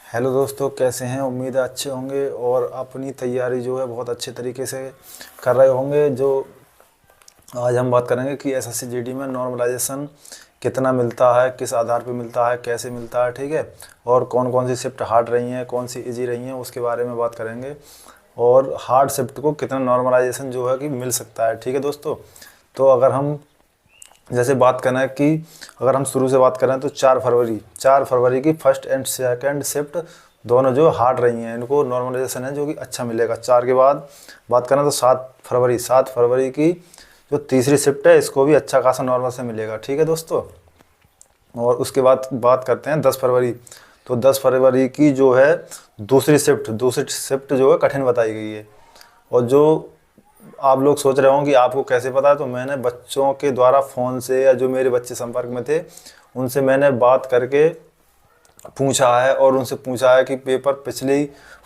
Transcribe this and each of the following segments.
Hello दोस्तों, कैसे हैं। उम्मीद है अच्छे होंगे और अपनी तैयारी जो है बहुत अच्छे तरीके से कर रहे होंगे। जो आज हम बात करेंगे कि एसएससी जीडी में नॉर्मलाइजेशन कितना मिलता है, किस आधार पे मिलता है, कैसे मिलता है, ठीक है। और कौन कौन सी शिफ्ट हार्ड रही हैं, कौन सी इजी रही हैं, उसके बारे में बात करेंगे। और हार्ड शिफ्ट को कितना नॉर्मलाइजेशन जो है कि मिल सकता है, ठीक है दोस्तों। तो अगर हम जैसे बात करें कि अगर हम शुरू से बात करें तो 4 फरवरी की फर्स्ट एंड सेकंड शिफ्ट दोनों जो हार्ड रही हैं, इनको नॉर्मलाइजेशन है जो कि अच्छा मिलेगा। 4 के बाद बात करें तो 7 फरवरी की जो तीसरी शिफ्ट है, इसको भी अच्छा खासा नॉर्मल से मिलेगा, ठीक है दोस्तों। और उसके बाद बात करते हैं 10 फरवरी। तो 10 फरवरी की जो है दूसरी शिफ्ट जो है कठिन बताई गई है। और जो आप लोग सोच रहे हो कि आपको कैसे पता है, तो मैंने बच्चों के द्वारा फ़ोन से या जो मेरे बच्चे संपर्क में थे उनसे मैंने बात करके पूछा है और उनसे पूछा है कि पेपर पिछले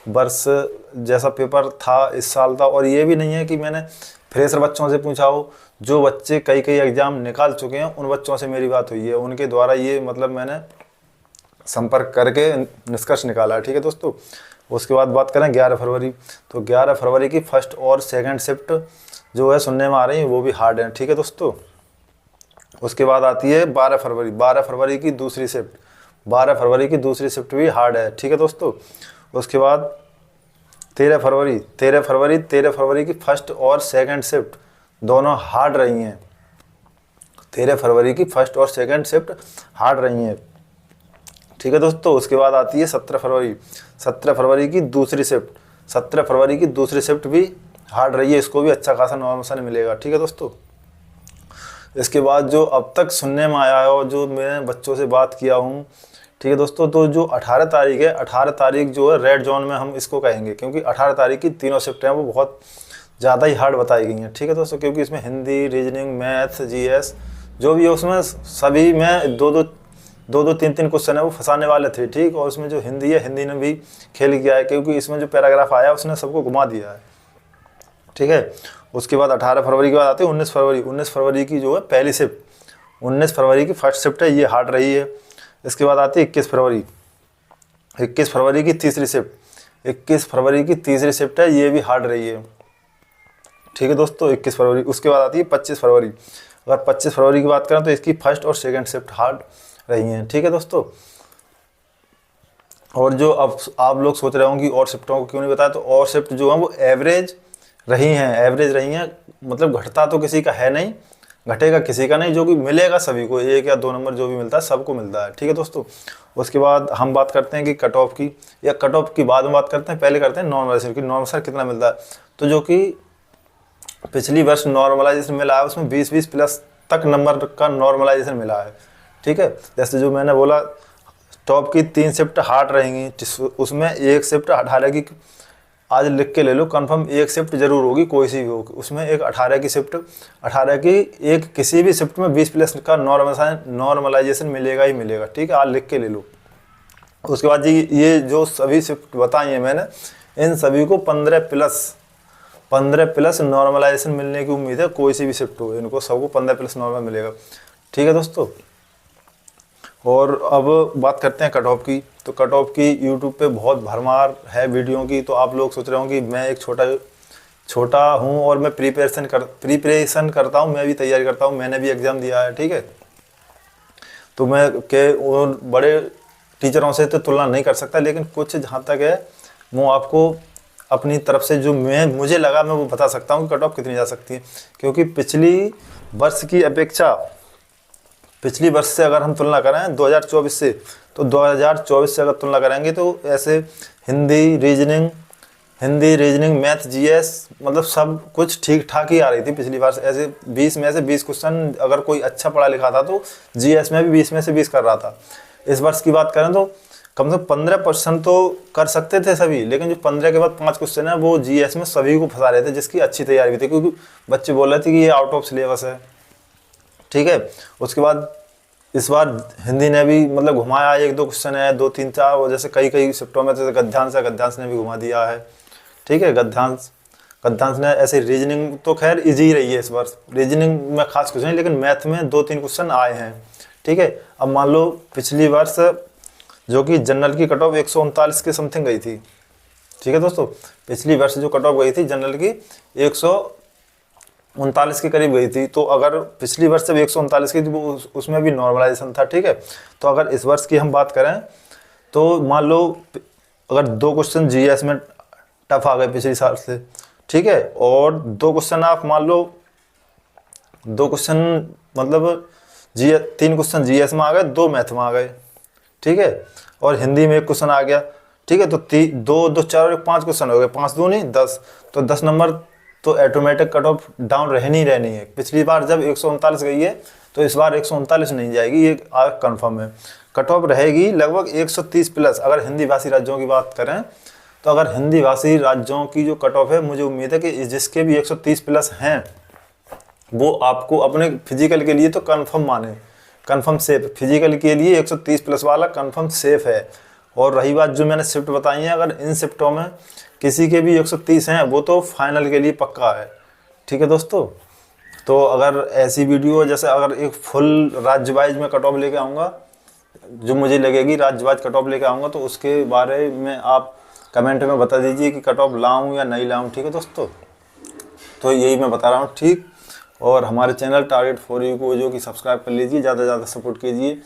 वर्ष जैसा पेपर था इस साल था। और ये भी नहीं है कि मैंने फ्रेशर बच्चों से पूछा हो, जो बच्चे कई कई एग्ज़ाम निकाल चुके हैं उन बच्चों से मेरी बात हुई है, उनके द्वारा ये मतलब मैंने संपर्क करके निष्कर्ष निकाला है, ठीक है दोस्तों। उसके बाद बात करें 11 फरवरी। तो 11 फरवरी की फर्स्ट और सेकंड शिफ्ट जो है सुनने में आ रही है वो भी हार्ड है, ठीक है दोस्तों। उसके बाद आती है 12 फरवरी की दूसरी शिफ्ट। 12 फरवरी की दूसरी शिफ्ट भी हार्ड है, ठीक है दोस्तों। उसके बाद 13 फरवरी की फर्स्ट और सेकंड शिफ्ट दोनों हार्ड रही हैं। 13 फरवरी की फर्स्ट और सेकंड शिफ्ट हार्ड रही हैं, ठीक है दोस्तों। उसके बाद आती है 17 फरवरी। 17 फरवरी की दूसरी शिफ्ट 17 फरवरी की दूसरी शिफ्ट भी हार्ड रही है, इसको भी अच्छा खासा नॉर्मल मिलेगा, ठीक है दोस्तों। इसके बाद जो अब तक सुनने में आया है और जो मैं बच्चों से बात किया हूँ, ठीक है दोस्तों, तो जो 18 तारीख है, 18 तारीख जो है रेड जोन में हम इसको कहेंगे, क्योंकि 18 तारीख की तीनों शिफ्टें हैं वो बहुत ज़्यादा ही हार्ड बताई गई हैं, ठीक है दोस्तों। क्योंकि इसमें हिंदी, रीजनिंग, मैथ, जीएस जो भी है उसमें सभी में दो तीन तीन क्वेश्चन है वो फंसाने वाले थे, ठीक। और उसमें जो हिंदी है, हिंदी ने भी खेल किया है, क्योंकि इसमें जो पैराग्राफ आया उसने सबको घुमा दिया है, ठीक है। उसके बाद 18 फरवरी के बाद आती है 19 फरवरी। 19 फरवरी की जो है पहली शिफ्ट, 19 फरवरी की फर्स्ट शिफ्ट है, ये हार्ड रही है। इसके बाद आती है 21 फरवरी। 21 फरवरी की तीसरी शिफ्ट 21 फरवरी की तीसरी शिफ्ट है, ये भी हार्ड रही है, ठीक है दोस्तों। 21 फरवरी। उसके बाद आती है 25 फरवरी। अगर 25 फरवरी की बात करें तो इसकी फर्स्ट और सेकंड शिफ्ट हार्ड रही हैं, ठीक है दोस्तों। और जो अब आप लोग सोच रहे होंगे और शिफ्टों को क्यों नहीं बताया, तो और शिफ्ट जो है वो एवरेज रही हैं। मतलब घटता तो किसी का है नहीं, घटेगा किसी का नहीं, जो कि मिलेगा सभी को, 1 या 2 नंबर जो भी मिलता है सबको मिलता है, ठीक है दोस्तों। उसके बाद हम बात करते हैं कि कट ऑफ की, या कट ऑफ की बाद में बात करते हैं, पहले करते हैं नॉर्मलाइजेशन की। नॉर्मलाइजेशन कितना मिलता है, तो जो कि पिछली वर्ष नॉर्मलाइजेशन मिला है उसमें 20-20 प्लस तक नंबर का नॉर्मलाइजेशन मिला है, ठीक है। जैसे जो मैंने बोला टॉप की 3 शिफ्ट हार्ड रहेंगी, उसमें एक शिफ्ट 18 की, आज लिख के ले लो कंफर्म, एक शिफ्ट जरूर होगी, कोई सी भी होगी, उसमें एक 18 की शिफ्ट, 18 की एक किसी भी शिफ्ट में 20 प्लस का नॉर्मलाइजेशन मिलेगा ही मिलेगा, ठीक है। आज लिख के ले लो। उसके बाद जी ये जो सभी शिफ्ट बताई हैं मैंने, इन सभी को 15 प्लस नॉर्मलाइजेशन मिलने की उम्मीद है, कोई सी भी शिफ्ट हो इनको सबको 15 प्लस नॉर्मल मिलेगा, ठीक है दोस्तों। और अब बात करते हैं कट ऑफ की। तो कट ऑफ की यूट्यूब पे बहुत भरमार है वीडियो की। तो आप लोग सोच रहे हो कि मैं एक छोटा हूँ और मैं प्रिपरेशन करता हूँ, मैं भी तैयारी करता हूँ, मैंने भी एग्ज़ाम दिया है, ठीक है। तो मैं और बड़े टीचरों से तो तुलना नहीं कर सकता, लेकिन कुछ जहाँ तक है वो आपको अपनी तरफ से जो मुझे लगा मैं वो बता सकता हूँ कि कट ऑफ कितनी जा सकती है। क्योंकि पिछली वर्ष से अगर हम तुलना करें 2024 से, तो 2024 से अगर तुलना करेंगे तो ऐसे हिंदी रीजनिंग मैथ जीएस मतलब सब कुछ ठीक ठाक ही आ रही थी पिछली बार। ऐसे 20 में से 20 क्वेश्चन अगर कोई अच्छा पढ़ा लिखा था तो जीएस में भी 20 में से 20 कर रहा था। इस वर्ष की बात करें तो कम से कम 15% तो कर सकते थे सभी, लेकिन जो 15 के बाद 5 क्वेश्चन है वो जीएस में सभी को फंसा रहे थे, जिसकी अच्छी तैयारी भी थी, क्योंकि बच्चे बोल रहे थे कि ये आउट ऑफ सिलेबस है, ठीक है। उसके बाद इस बार हिंदी ने भी मतलब घुमाया, 1-2 क्वेश्चन है, 2-3-4, वो जैसे कई शिफ्टों में, जैसे गद्यांश ने भी घुमा दिया है, ठीक है। गद्यांश ने ऐसे रीजनिंग तो खैर इजी रही है इस वर्ष, रीजनिंग में खास क्वेश्चन, लेकिन मैथ में 2-3 क्वेश्चन आए हैं, ठीक है। अब मान लो पिछली वर्ष जो कि जनरल की कट ऑफ 139 के समथिंग गई थी। ठीक है दोस्तों, पिछली वर्ष जो कट ऑफ गई थी जनरल की 139 के करीब गई थी। तो अगर पिछली वर्ष जब 139 की थी वो उसमें भी नॉर्मलाइजेशन था। ठीक है, तो अगर इस वर्ष की हम बात करें तो मान लो अगर 2 क्वेश्चन जीएस में टफ आ गए पिछले साल से, ठीक है, और 2 क्वेश्चन आप मान लो 2 क्वेश्चन मतलब जी 3 क्वेश्चन जीएस में आ गए, 2 मैथ में आ गए, ठीक है, और हिंदी में 1 क्वेश्चन आ गया, ठीक है, तो 2 2 4 और 5 क्वेश्चन हो गए, 5 दूनी 10, तो 10 नंबर तो ऑटोमेटिक कट ऑफ डाउन रहनी ही रहनी है। पिछली बार जब 139 गई है तो इस बार 139 नहीं जाएगी, ये कंफर्म है। कट ऑफ रहेगी लगभग 130 प्लस। अगर हिंदी भाषी राज्यों की बात करें तो अगर हिंदी भाषी राज्यों की जो कट ऑफ है, मुझे उम्मीद है कि जिसके भी 130 प्लस हैं वो आपको अपने फिजिकल के लिए तो कंफर्म माने, कंफर्म सेफ, फिजिकल के लिए 130 प्लस वाला कंफर्म सेफ है। और रही बात जो मैंने शिफ्ट बताई है, अगर इन शिफ्टों में किसी के भी 130 हैं वो तो फाइनल के लिए पक्का है। ठीक है दोस्तों, तो अगर ऐसी वीडियो जैसे अगर एक फुल राज्य वाइज में कट ऑफ लेके आऊँगा, जो मुझे लगेगी राज्य वाइज कट ऑफ लेके आऊँगा, तो उसके बारे में आप कमेंट में बता दीजिए कि कट ऑफ लाऊँ या नहीं लाऊँ। ठीक है दोस्तों, तो यही मैं बता रहा हूँ। ठीक, और हमारे चैनल टारगेट फॉर यू को जो कि सब्सक्राइब कर लीजिए, ज़्यादा से ज़्यादा सपोर्ट कीजिए।